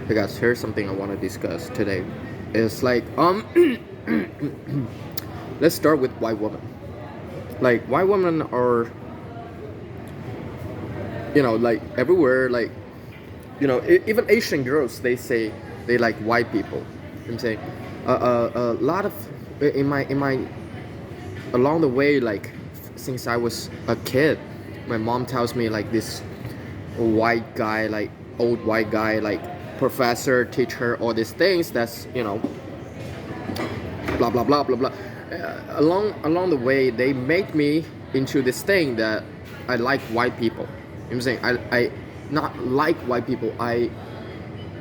Hey guys, here's something I want to discuss today. It's like let's start with white women. Like white women are, like everywhere. Like even Asian girls, they say they like white people. I'm saying a lot of in my along the way, like since I was a kid, my mom tells me like this white guy, like old white guy, like professor, teacher, all these things. That's blah blah blah blah blah. Along the way, they make me into this thing that I like white people. I'm saying I not like white people. I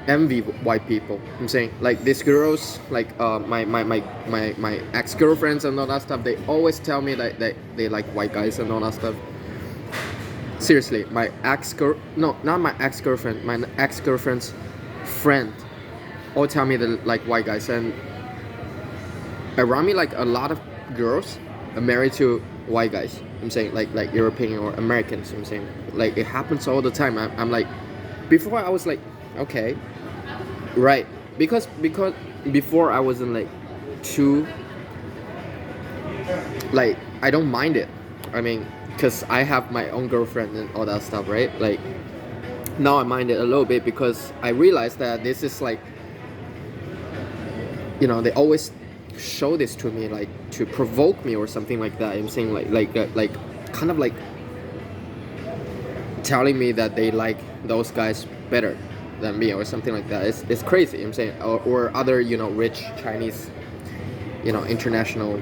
envy white people. I'm saying like these girls, like my ex girlfriends and all that stuff. They always tell me that they like white guys and all that stuff. Seriously, my ex girl, no, not my ex girlfriend, my ex girlfriend's friend, all tell me they like white guys. And around me, like a lot of girls are married to white guys. I'm saying like European or Americans. I'm saying like it happens all the time. I'm like, before I was like, okay, right, because before I wasn't like too, like I don't mind it. I mean, because I have my own girlfriend and all that stuff, right? Like now I mind it a little bit because I realized that this is like, they always show this to me like to provoke me or something like that. I'm saying like kind of like telling me that they like those guys better than me or something like that. It's crazy. I'm saying or other rich Chinese international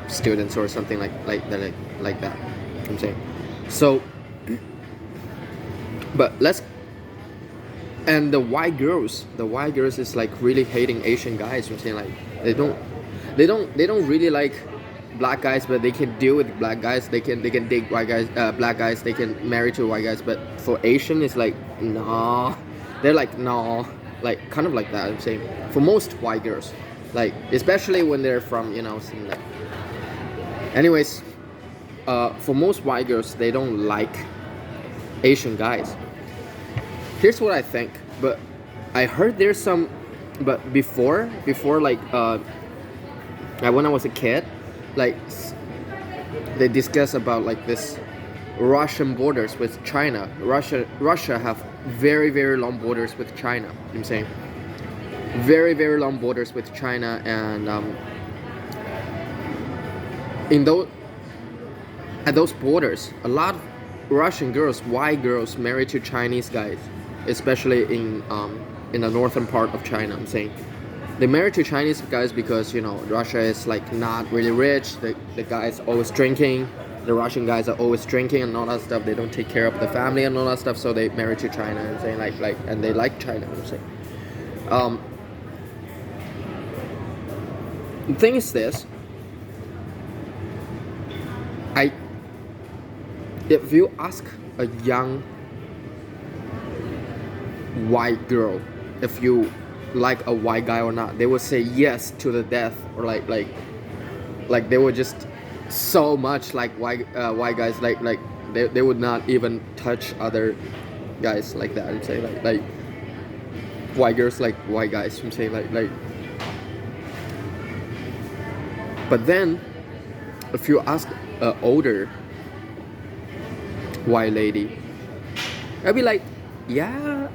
students or something like that. I'm saying so, but let's. And the white girls is like really hating Asian guys. I'm saying like they don't really like black guys, but they can deal with black guys. They can date white guys, black guys. They can marry to white guys. But for Asian, it's like nah. They're like nah, like kind of like that. I'm saying for most white girls, like especially when they're from some, like. Anyways, for most white girls, they don't like Asian guys. Here's what I think, but I heard there's some, but before like when I was a kid, like they discuss about like this Russian borders with China. Russia have very very long borders with China. I'm saying very very long borders with China, and in those at those borders, a lot of Russian girls, white girls, married to Chinese guys, especially in the northern part of China. I'm saying they married to Chinese guys because Russia is like not really rich. The guys always drinking. The Russian guys are always drinking and all that stuff. They don't take care of the family and all that stuff. So they married to China. I'm saying like and they like China. I'm saying. The thing is this. If you ask a young white girl if you like a white guy or not, they would say yes to the death, or like they would just so much like white guys, like they would not even touch other guys like that. I'm saying like white girls like white guys. I'm saying like but then if you ask an older white lady, I'd be like, yeah,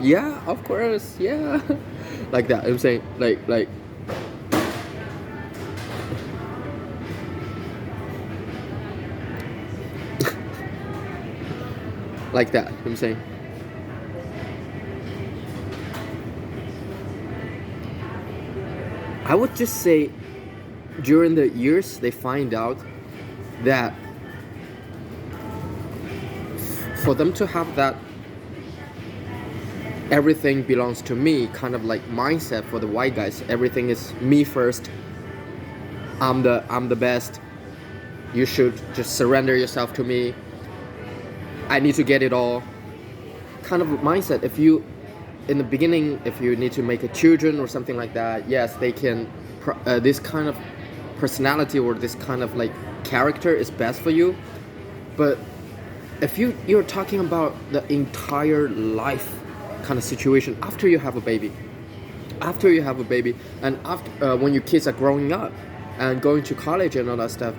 yeah, of course, yeah, like that. I'm saying like like that. I'm saying I would just say during the years they find out that for them to have that everything belongs to me kind of like mindset for the white guys, everything is me first, I'm the best, you should just surrender yourself to me, I need to get it all kind of mindset. If you in the beginning, if you need to make a children or something like that, yes, they can this kind of personality or this kind of like character is best for you. But if you're talking about the entire life kind of situation after you have a baby. After you have a baby, and after when your kids are growing up and going to college and all that stuff.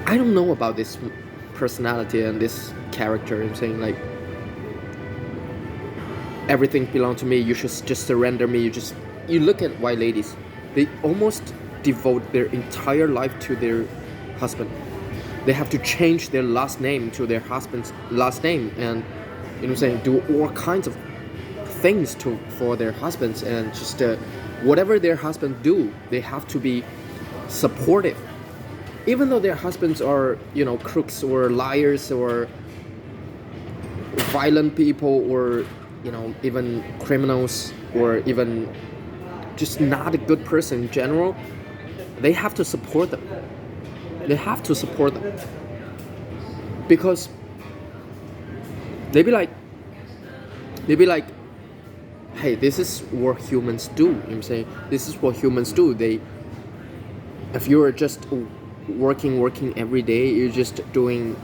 I don't know about this personality and this character. I'm saying like everything belongs to me. You should just surrender me. You look at white ladies. They almost devote their entire life to their husband. They have to change their last name to their husband's last name, and you know what I'm saying, do all kinds of things for their husbands, and just whatever their husbands do, they have to be supportive, even though their husbands are, you know, crooks or liars or violent people, or you know, even criminals, or even just not a good person in general. They have to support them. They have to support them, because they be like, hey, this is what humans do. You know what I'm saying, this is what humans do. If you're just working every day, you're just doing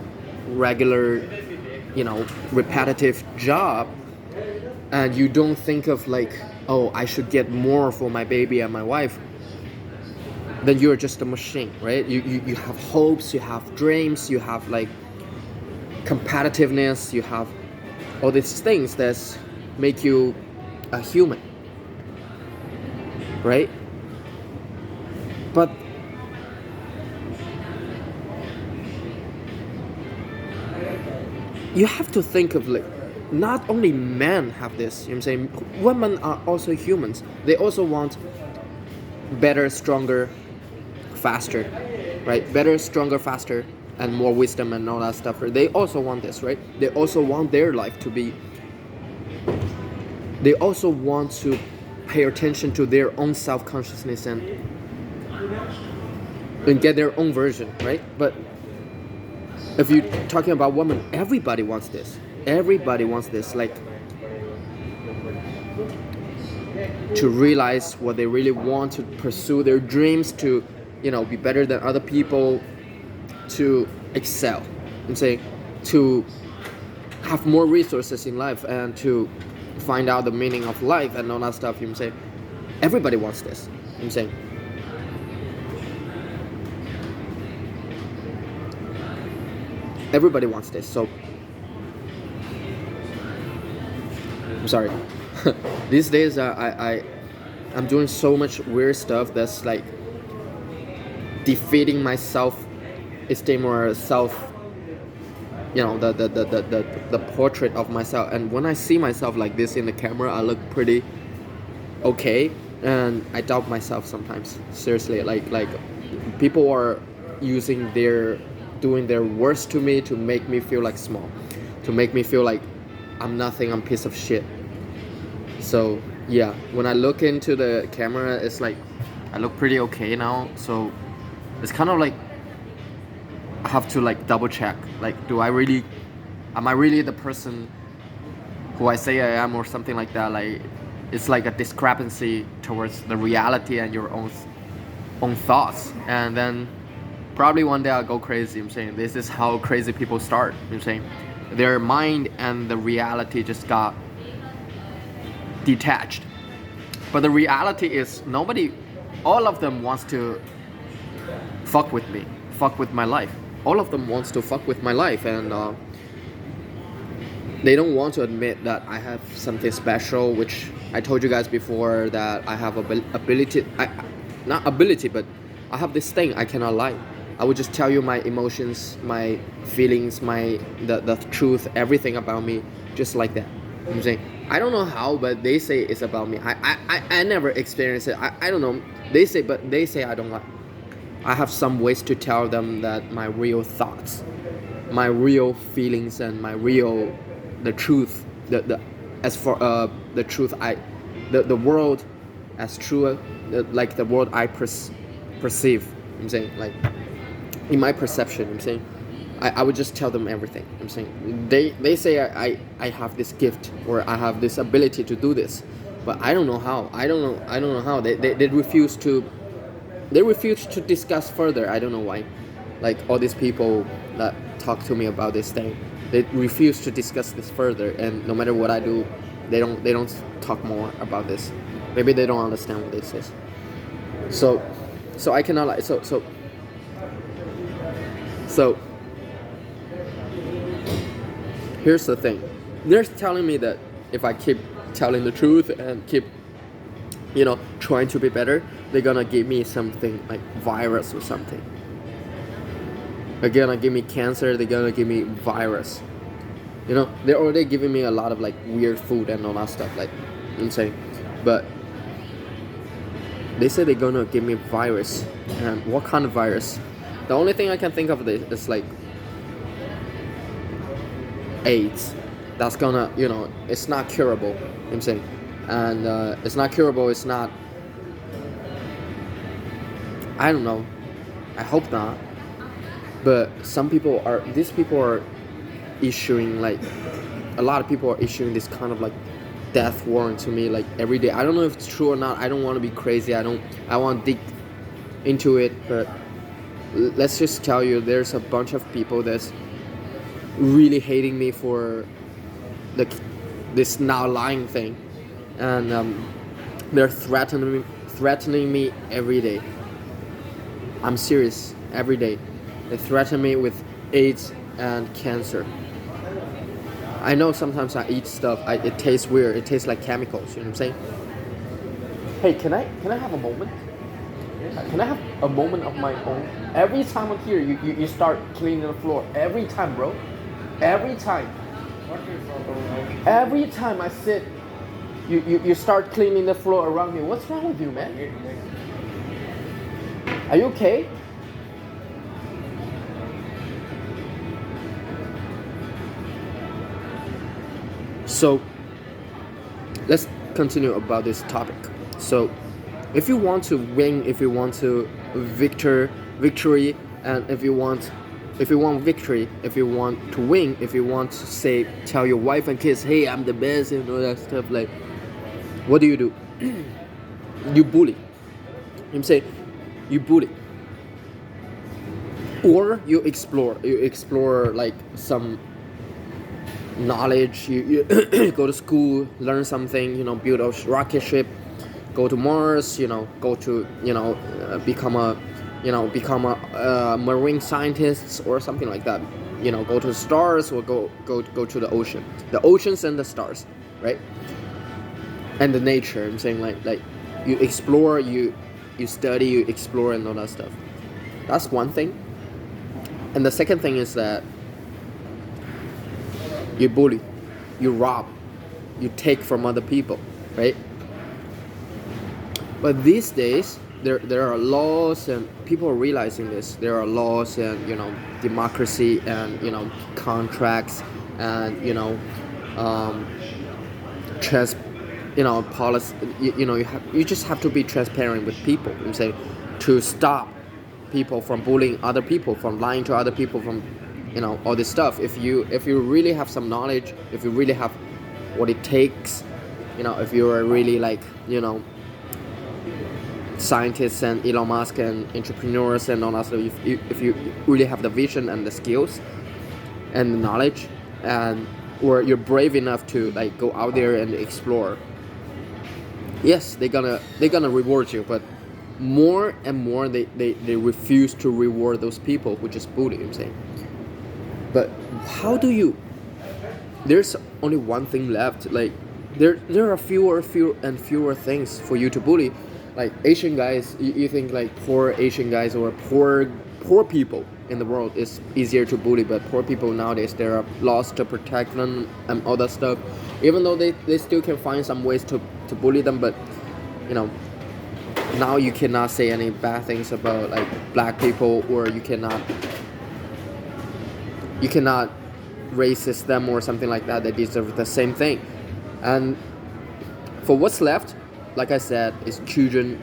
regular, you know, repetitive job, and you don't think of like, oh, I should get more for my baby and my wife, then you're just a machine, right? You have hopes, you have dreams, you have like competitiveness, you have all these things that make you a human, right? But you have to think of like, not only men have this, you know what I'm saying, women are also humans. They also want better, stronger, faster, right? Better, stronger, faster, and more wisdom and all that stuff. They also want this, right? They also want their life to be, they also want to pay attention to their own self-consciousness and get their own version, right? But if you're talking about women, everybody wants this. Everybody wants this, like, to realize what they really want, to pursue their dreams, to, you know, be better than other people, to excel, and say, to have more resources in life, and to find out the meaning of life and all that stuff. You know what I'm saying? Everybody wants this. You know what I'm saying? Everybody wants this. So I'm sorry. These days I'm doing so much weird stuff that's like defeating my self-esteem or self, you know, the portrait of myself. And when I see myself like this in the camera, I look pretty okay, and I doubt myself sometimes. Seriously, like people are doing their worst to me to make me feel like small, to make me feel like I'm nothing, I'm a piece of shit. So yeah, when I look into the camera, it's like I look pretty okay now. So it's kind of like I have to like double check, like, am I really the person who I say I am, or something like that. Like, it's like a discrepancy towards the reality and your own thoughts. And then probably one day I'll go crazy. I'm saying this is how crazy people start. I'm saying their mind and the reality just got detached. But the reality is all of them wants to fuck with me, fuck with my life. All of them wants to fuck with my life, and they don't want to admit that I have something special, which I told you guys before, that I have ability. Not ability, but I have this thing I cannot lie. I would just tell you my emotions, my feelings, the truth, everything about me, just like that. I'm saying, I don't know how, but they say it's about me. I never experienced it. I don't know. They say I don't lie. I have some ways to tell them that my real thoughts, my real feelings, and the truth, as for the truth, the world as true, like the world I perceive. I'm saying, like, in my perception. I'm saying, I would just tell them everything. I'm saying, they say I have this gift, or I have this ability to do this, but I don't know how. I don't know how. They refuse to. They refuse to discuss further. I don't know why. Like, all these people that talk to me about this thing, They refuse to discuss this further, and no matter what I do, they don't talk more about this. Maybe they don't understand what this is. So I cannot like so here's the thing. They're telling me that if I keep telling the truth and keep trying to be better, they're gonna give me something like virus or something. They're gonna give me cancer, they're gonna give me virus. They're already giving me a lot of like weird food and all that stuff, like insane. But they say they're gonna give me virus. And what kind of virus? The only thing I can think of is like AIDS. That's gonna, it's not curable. You know what I'm saying? And it's not curable, it's not, I don't know. I hope not. But these people are issuing like, a lot of people are issuing this kind of like death warrant to me like every day. I don't know if it's true or not. I don't want to be crazy. I want to dig into it, but let's just tell you, there's a bunch of people that's really hating me for this now lying thing, and they're threatening me every day. I'm serious. Every day they threaten me with AIDS and cancer. I know sometimes I eat stuff, it tastes weird, it tastes like chemicals, you know what I'm saying? Hey, can I have a moment? Can I have a moment of my own? Every time I'm here, you start cleaning the floor. Every time, bro. Every time. Every time I sit, you start cleaning the floor around me. What's wrong with you, man? Are you okay? So let's continue about this topic. So if you want to win, if you want to victory, and if you want victory, if you want to win, if you want to tell your wife and kids, hey, I'm the best, and all that stuff, like, what do? You bully. I'm saying, you bully. Or you explore like some knowledge. You go to school, learn something, build a rocket ship, go to Mars, go to become a marine scientist or something like that. Go to the stars, or go to the oceans and the stars, right? And the nature. I'm saying like you explore, you study, you explore, and all that stuff. That's one thing. And the second thing is that you bully, you rob, you take from other people, right? But these days, there are laws, and people are realizing this. There are laws and democracy and contracts and policy. You just have to be transparent with people. I'm saying, to stop people from bullying other people, from lying to other people, from all this stuff. If you really have some knowledge, if you really have what it takes, if you are really like scientists and Elon Musk and entrepreneurs and all that stuff, if you really have the vision and the skills and the knowledge, and or you're brave enough to like go out there and explore, yes, they're gonna reward you. But more and more they refuse to reward those people who just bully. I'm saying, but how do you? There's only one thing left. Like there are fewer and fewer things for you to bully. Like Asian guys, you think like poor Asian guys or poor people in the world is easier to bully, but poor people nowadays, there are laws to protect them and all that stuff. Even though they still can find some ways to bully them, but now you cannot say any bad things about like black people, or you cannot racist them or something like that. They deserve the same thing. And for what's left, like I said, is children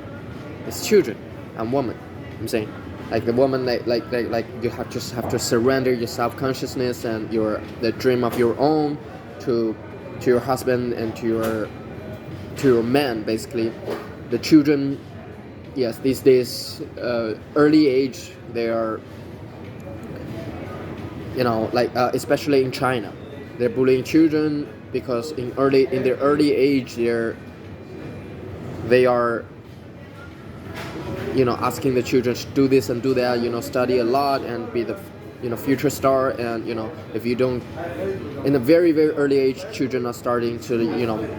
and women. I'm saying, like the woman, like you just have to surrender your self-consciousness and the dream of your own to your husband and to your man, basically. The children, yes, these days, early age, they are like especially in China, they're bullying children because in their early age they are asking the children to do this and do that, study a lot and be the future star. And if you don't, in a very very early age, children are starting to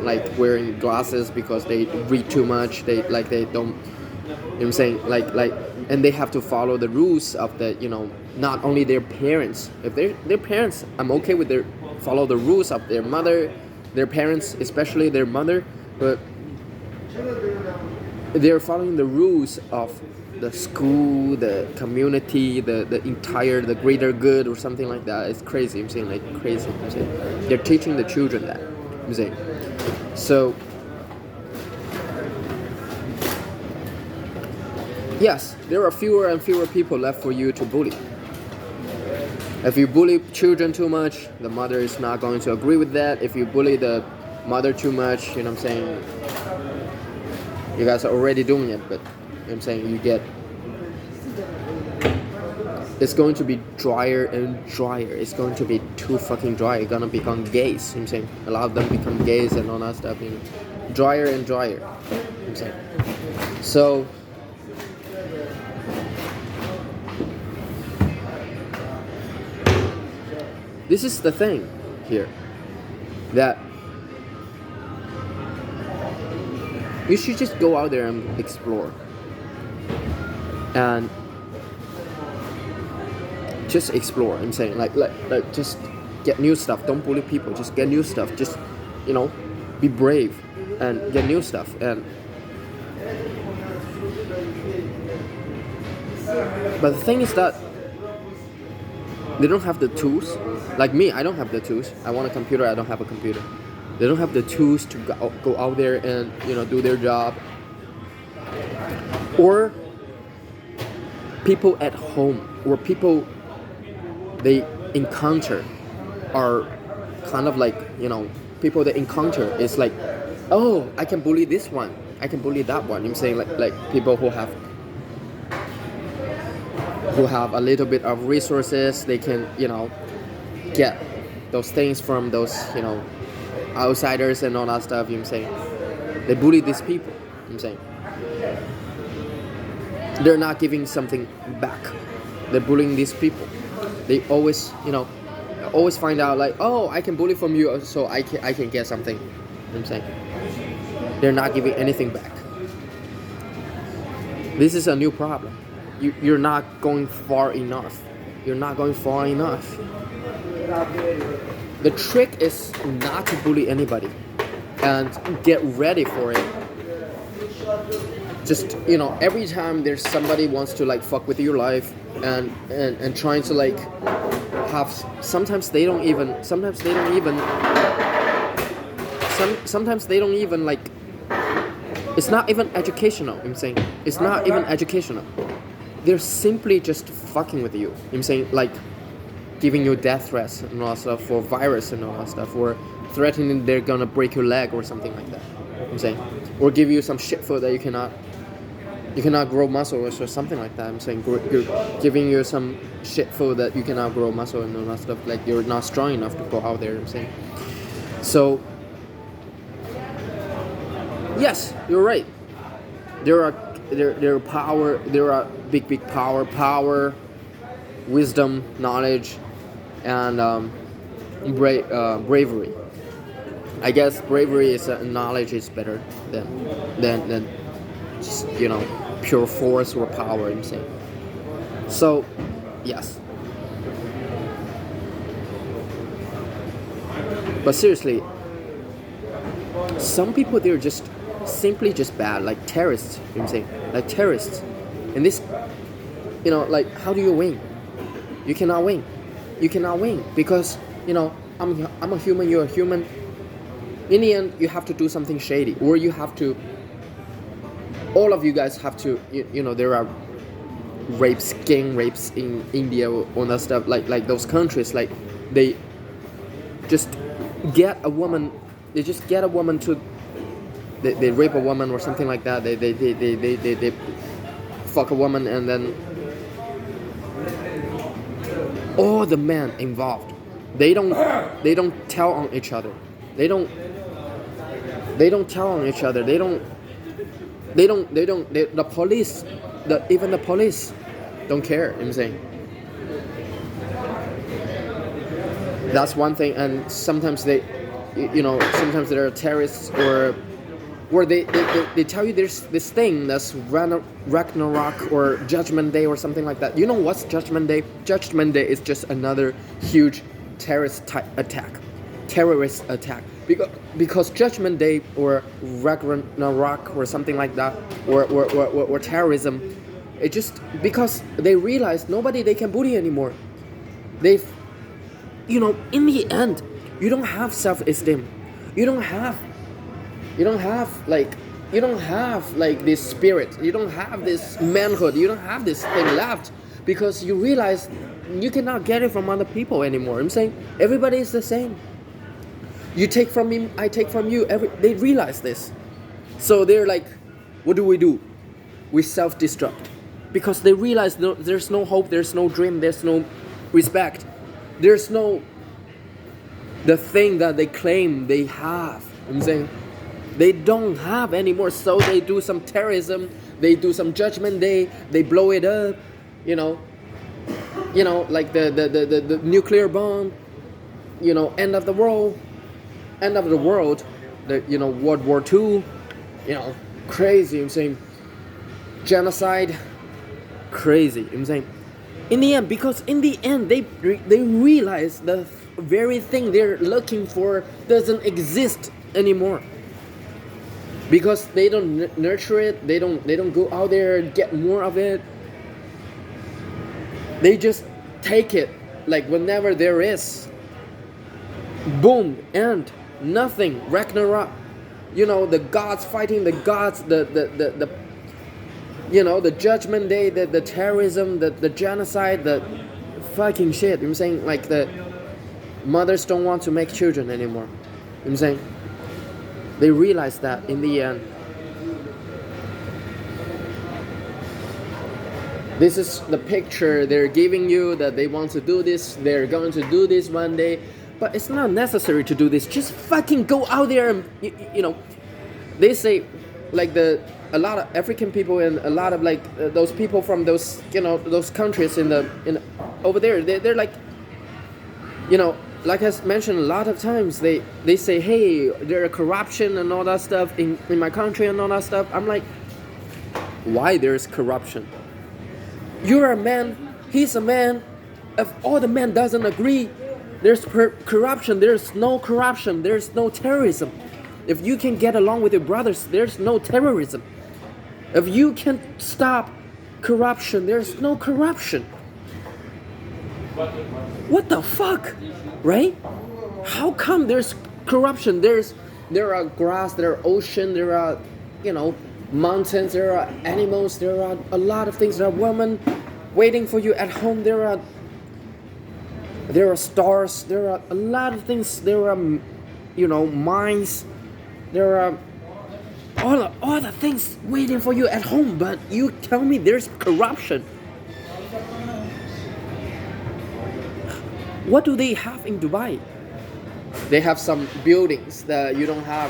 like wearing glasses because they read too much. They don't, what I'm saying, and they have to follow the rules of the not only their parents. If their parents, I'm okay with their follow the rules of their parents, especially their mother, but they're following the rules of the school, the community, the greater good or something like that. It's crazy. I'm saying, like, crazy. I'm saying they're teaching the children that. I'm saying, so yes, there are fewer and fewer people left for you to bully. If you bully children too much, the mother is not going to agree with that. If you bully the mother too much, what I'm saying, you guys are already doing it, but I'm saying it's going to be drier and drier. It's going to be too fucking dry. You're gonna become gays. I'm saying a lot of them become gays and all that stuff. Drier and drier. I'm saying. So this is the thing here, that you should just go out there and explore. And just explore. I'm saying, like just get new stuff. Don't bully people. Just get new stuff. Just be brave and get new stuff. And but the thing is that they don't have the tools. Like me, I don't have the tools. I want a computer. I don't have a computer. They don't have the tools to go out there and do their job. Or people at home, or people they encounter are kind of like, people they encounter is like, oh, I can bully this one, I can bully that one. I'm saying, like people who have a little bit of resources, they can get those things from those outsiders and all that stuff. I'm saying they bully these people. I'm saying they're not giving something back. They're bullying these people. They always find out, like, oh, I can bully from you, so I can get something. I'm saying they're not giving anything back. This is a new problem. You're not going far enough. You're not going far enough. The trick is not to bully anybody, and get ready for it. Just every time there's somebody wants to like fuck with your life and trying to like have, sometimes they don't even like, it's not even educational. I'm saying it's not even educational. They're simply just fucking with you. I'm saying, like, giving you death threats and all that stuff for virus and all that stuff, or threatening they're gonna break your leg or something like that. I'm saying, or give you some shit food that you cannot grow muscle or something like that. I'm saying you're giving you some shit food that you cannot grow muscle and all that stuff. Like, you're not strong enough to go out there. I'm saying, so yes, you're right. There are power. There are big power, wisdom, knowledge, and bravery. I guess bravery is knowledge is better than just, pure force or power. I'm saying. So, yes. But seriously, some people, they're just simply just bad, like terrorists. I'm saying, like terrorists. And this, like, how do you win? You cannot win. You cannot win because I'm a human. You're a human. In the end, you have to do something shady, or you have to. All of you guys have to. There are gang rapes in India, all that stuff. Like those countries, like they just get a woman. They just get a woman to. They rape a woman or something like that. They fuck a woman and then all the men involved, they don't tell on each other. They don't tell on each other. The police, even the police don't care. You know what I'm saying? That's one thing. And sometimes sometimes there are terrorists or where they tell you there's this thing that's Ragnarok or Judgment Day or something like that. You know what's Judgment Day? Judgment Day is just another huge attack. Terrorist attack. Because Judgment Day or Ragnarok or something like that or terrorism, it just because they realize nobody they can bully anymore. They've in the end, you don't have self-esteem. You don't have this spirit. You don't have this manhood. You don't have this thing left because you realize you cannot get it from other people anymore. I'm saying everybody is the same. You take from me, I take from you. They realize this, so they're like, what do? We self-destruct because they realize there's no hope, there's no dream, there's no respect, there's no the thing that they claim they have. I'm saying they don't have anymore, so they do some terrorism, they do some Judgment Day, they blow it up, like the nuclear bomb, end of the world, World War II, crazy. I'm saying genocide, crazy. I'm saying in the end, because in the end they realize the very thing they're looking for doesn't exist anymore. Because they don't nurture it, they don't go out there and get more of it. They just take it like whenever there is. Boom, and nothing. Ragnarok. The gods fighting the gods, the Judgment Day, the terrorism, the genocide, the fucking shit. I'm saying like the mothers don't want to make children anymore. I'm saying they realize that in the end. This is the picture they're giving you that they want to do this, they're going to do this one day, but it's not necessary to do this. Just fucking go out there and they say like a lot of African people and a lot of those people from those those countries in over there, they're like like I mentioned a lot of times, they say, hey, there are corruption and all that stuff in my country and all that stuff. I'm like, why there's corruption? You're a man, he's a man. If all the men doesn't agree, there's corruption. There's no corruption. There's no terrorism. If you can get along with your brothers, there's no terrorism. If you can stop corruption, there's no corruption. What the fuck? Right? How come there's corruption? There are grass, there are ocean, there are mountains, there are animals, there are a lot of things. There are women waiting for you at home. There are stars. There are a lot of things. There are mines. There are all the things waiting for you at home. But you tell me there's corruption. What do they have in Dubai? They have some buildings that you don't have.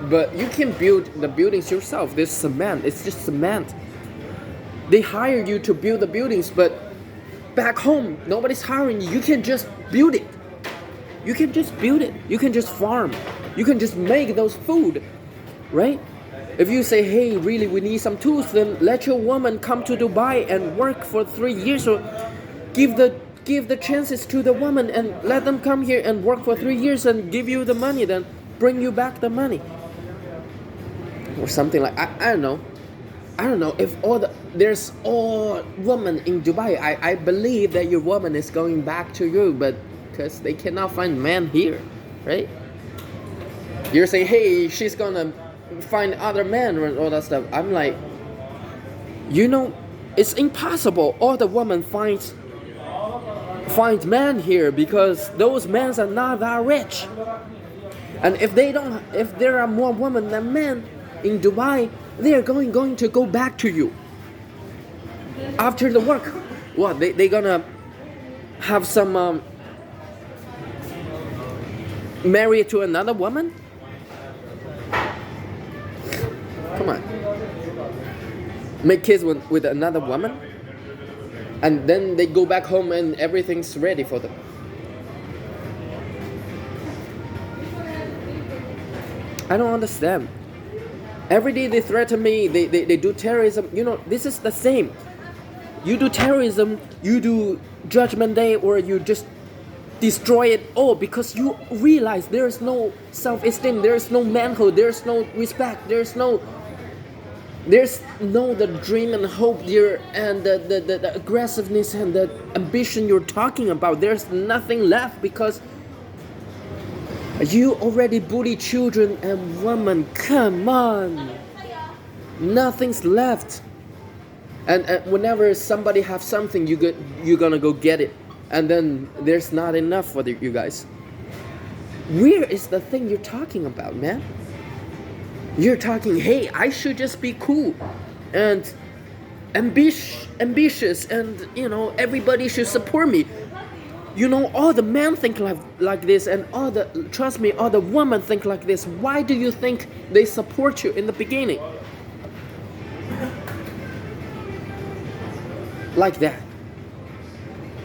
But you can build the buildings yourself. There's cement. It's just cement. They hire you to build the buildings, but back home, nobody's hiring you. You can just build it. You can just build it. You can just farm. You can just make those food, right? If you say, hey, really, we need some tools, then let your woman come to Dubai and work for 3 years, or give the chances to the woman and let them come here and work for 3 years and give you the money, then bring you back the money. Or something like, I don't know. I don't know if there's all women in Dubai. I believe that your woman is going back to you, but because they cannot find men here, right? You're saying, hey, she's gonna find other men and all that stuff. I'm like, it's impossible. All the women find men here because those men are not that rich. And if there are more women than men in Dubai, they are going to go back to you after the work. What they gonna have some married to another woman? Come on. Make kids with another woman? And then they go back home and everything's ready for them. I don't understand. Every day they threaten me, they do terrorism. You know, this is the same. You do terrorism, you do Judgment Day, or you just destroy it all because you realize there is no self-esteem, there is no manhood, there is no respect, there's no the dream and hope there, and the aggressiveness and the ambition you're talking about. There's nothing left because you already bully children and women. Come on, nothing's left. And whenever somebody have something, you're gonna go get it, and then there's not enough for you guys. Where is the thing you're talking about, man? You're talking, hey, I should just be cool and ambitious, and you know, everybody should support me. You know, all the men think like this, and trust me, all the women think like this. Why do you think they support you in the beginning? Like that.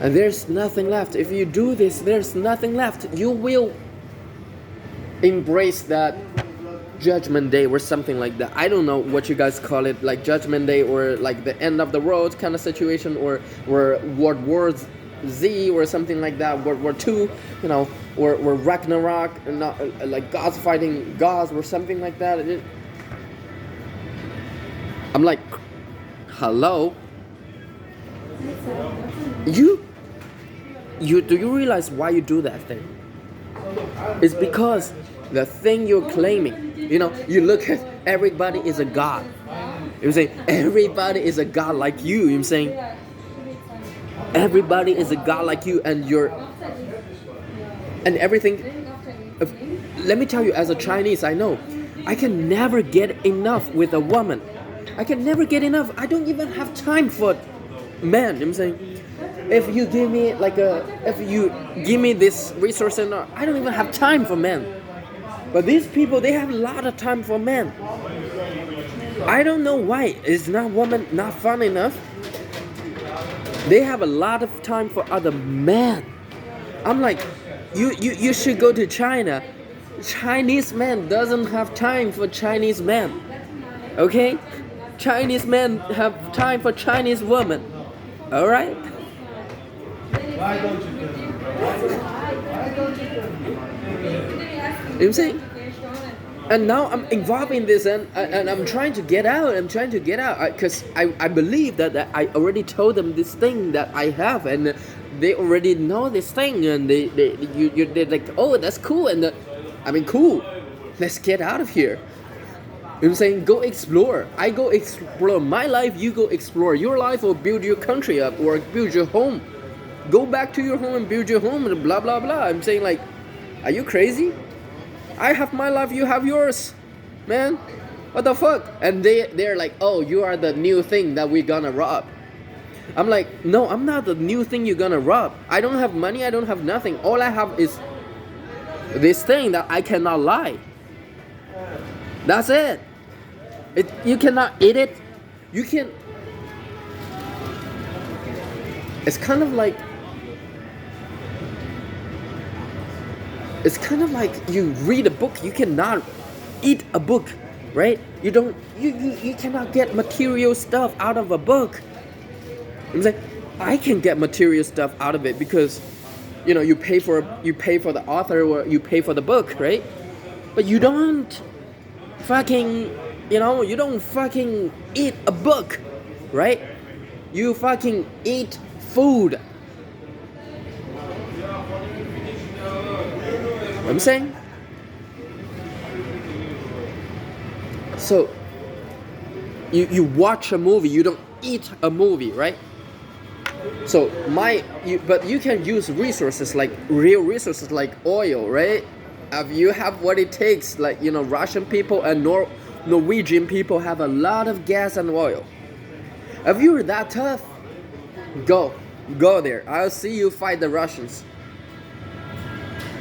And there's nothing left. If you do this, there's nothing left. You will embrace that Judgment Day or something like that. I don't know what you guys call it, like Judgment Day or like the end of the world kind of situation, or World War Z or something like that, World War II, you know, or Ragnarok, and not like gods fighting gods or something like that. I'm like, hello? You do you realize why you do that thing? It's because the thing you're claiming, you know, you look at everybody is a god. You're saying everybody is a god like you. You're saying everybody is a god like you, and everything. Let me tell you, as a Chinese, I know I can never get enough with a woman. I can never get enough. I don't even have time for men. You know what I'm saying, if you give me this resource, and I don't even have time for men. But these people, they have a lot of time for men. I don't know why. Is not woman not fun enough? They have a lot of time for other men. I'm like, you should go to China. Chinese man doesn't have time for Chinese men. Okay? Chinese men have time for Chinese women. Alright? Why don't you do it? Why don't you do it? You see? And now I'm involved in this, and I'm trying to get out. Because I believe that I already told them this thing that I have, and they already know this thing, and they're like, oh, that's cool, and I mean, cool. Let's get out of here. You know what I'm saying? Go explore. I go explore my life. You go explore your life, or build your country up, or build your home. Go back to your home and build your home, and blah blah blah. I'm saying, like, are you crazy? I have my life, you have yours, man. What the fuck? And they're like, oh, you are the new thing that we're gonna rob. I'm like, no, I'm not the new thing you're gonna rob. I don't have money, I don't have nothing. All I have is this thing that I cannot lie. That's it. You cannot eat it. You can. It's kind of like you read a book. You cannot eat a book, right? You cannot get material stuff out of a book. I'm saying, I can get material stuff out of it because, you know, you pay for the author, or you pay for the book, right? But you don't fucking, you don't fucking eat a book, right? You fucking eat food. I'm saying? So you watch a movie, you don't eat a movie, right? So but you can use resources, like real resources like oil, right? If you have what it takes, like, Russian people and Norwegian people have a lot of gas and oil. If you're that tough, go Go there. I'll see you fight the Russians.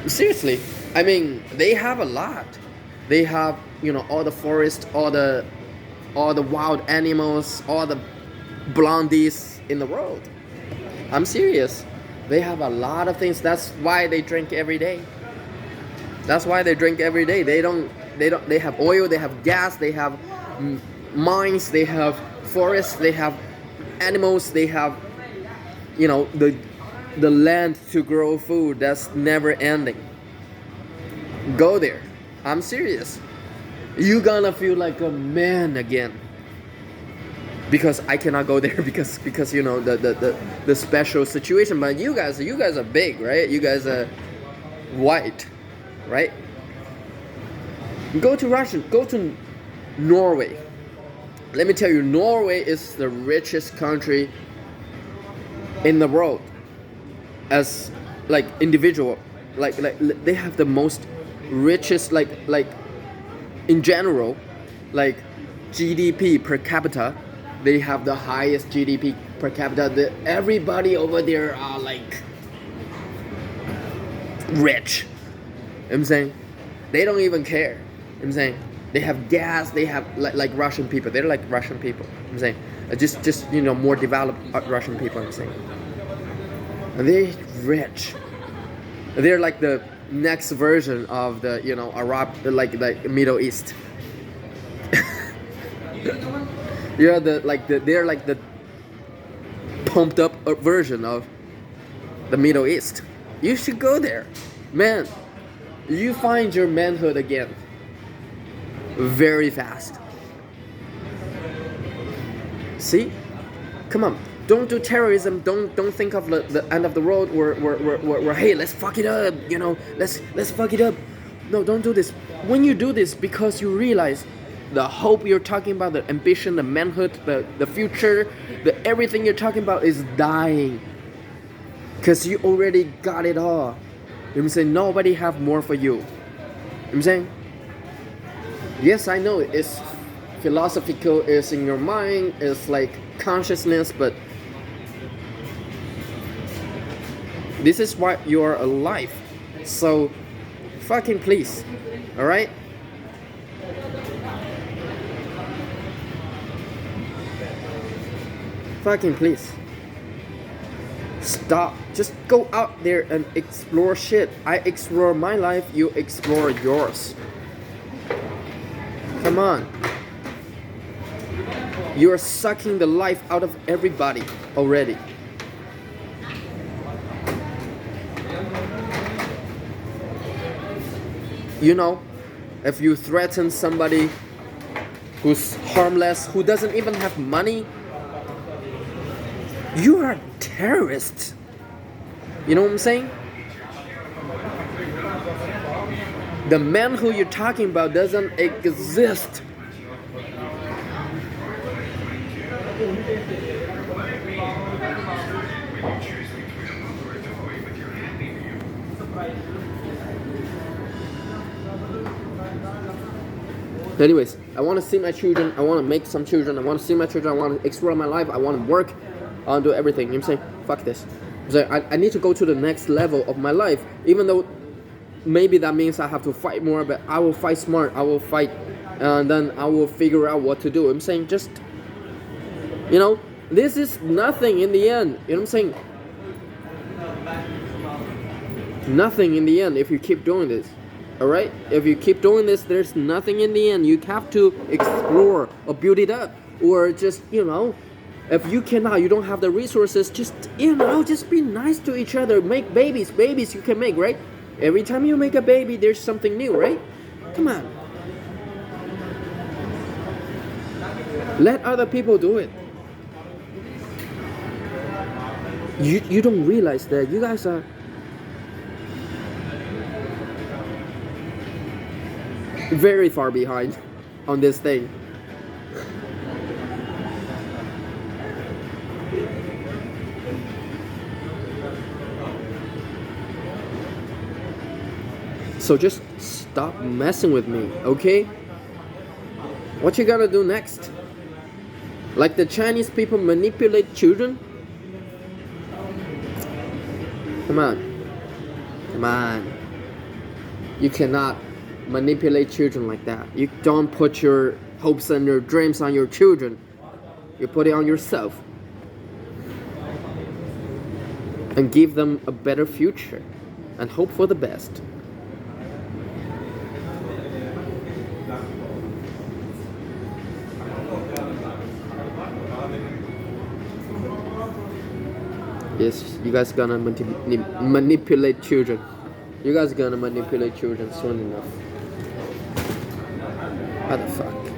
Seriously, I mean, they have a lot. They have, all the forest, all the wild animals, all the blondies in the world. I'm serious. They have a lot of things. That's why they drink every day. That's why they drink every day. They have oil, they have gas, they have mines, they have forests, they have animals, they have, the land to grow food that's never ending. Go there. I'm serious. You're gonna feel like a man again. Because I cannot go there because the special situation. But you guys are big, right? You guys are white, right? Go to Norway. Let me tell you, Norway is the richest country in the world. As like individual, like they have the most richest like in general, like GDP per capita. They have the highest GDP per capita. Everybody over there are like rich. You know what I'm saying? They don't even care. You know what I'm saying? They have gas. They have like Russian people. They're like Russian people. You know what I'm saying? Just more developed Russian people. I'm saying. And they're rich. They're like the next version of the Arab, like Middle East. They're the pumped up version of the Middle East. You should go there, man. You find your manhood again very fast. See, come on. Don't do terrorism. Don't think of the end of the world where hey, let's fuck it up. Let's fuck it up. No, don't do this. When you do this, because you realize the hope you're talking about, the ambition, the manhood, the future, the everything you're talking about is dying. Because you already got it all. You know what I'm saying? Nobody have more for you. You know what I'm saying? Yes, I know it's philosophical, it's in your mind, it's like consciousness, but this is why you are alive. So fucking please, alright? Fucking please. Stop. Just go out there and explore shit. I explore my life, you explore yours. Come on. You're sucking the life out of everybody already. If you threaten somebody who's harmless, who doesn't even have money, you are a terrorist. You know what I'm saying? The man who you're talking about doesn't exist. Anyways, I want to see my children. I want to make some children. I want to see my children. I want to explore my life. I want to work. I want to do everything. You know what I'm saying? Fuck this. So I need to go to the next level of my life. Even though maybe that means I have to fight more, but I will fight smart. I will fight, and then I will figure out what to do. I'm saying just, this is nothing in the end. You know what I'm saying? Nothing in the end if you keep doing this. Alright? If you keep doing this, there's nothing in the end. You have to explore or build it up. Or just, if you cannot, you don't have the resources, just, just be nice to each other. Make babies. Babies you can make, right? Every time you make a baby, there's something new, right? Come on. Let other people do it. You don't realize that you guys are very far behind on this thing. So just stop messing with me, okay? What you gonna do next? Like the Chinese people manipulate children? Come on. Come on. You cannot manipulate children like that. You don't put your hopes and your dreams on your children. You put it on yourself. And give them a better future. And hope for the best. Yes, you guys gonna manipulate children. You guys gonna manipulate children soon enough. What the fuck?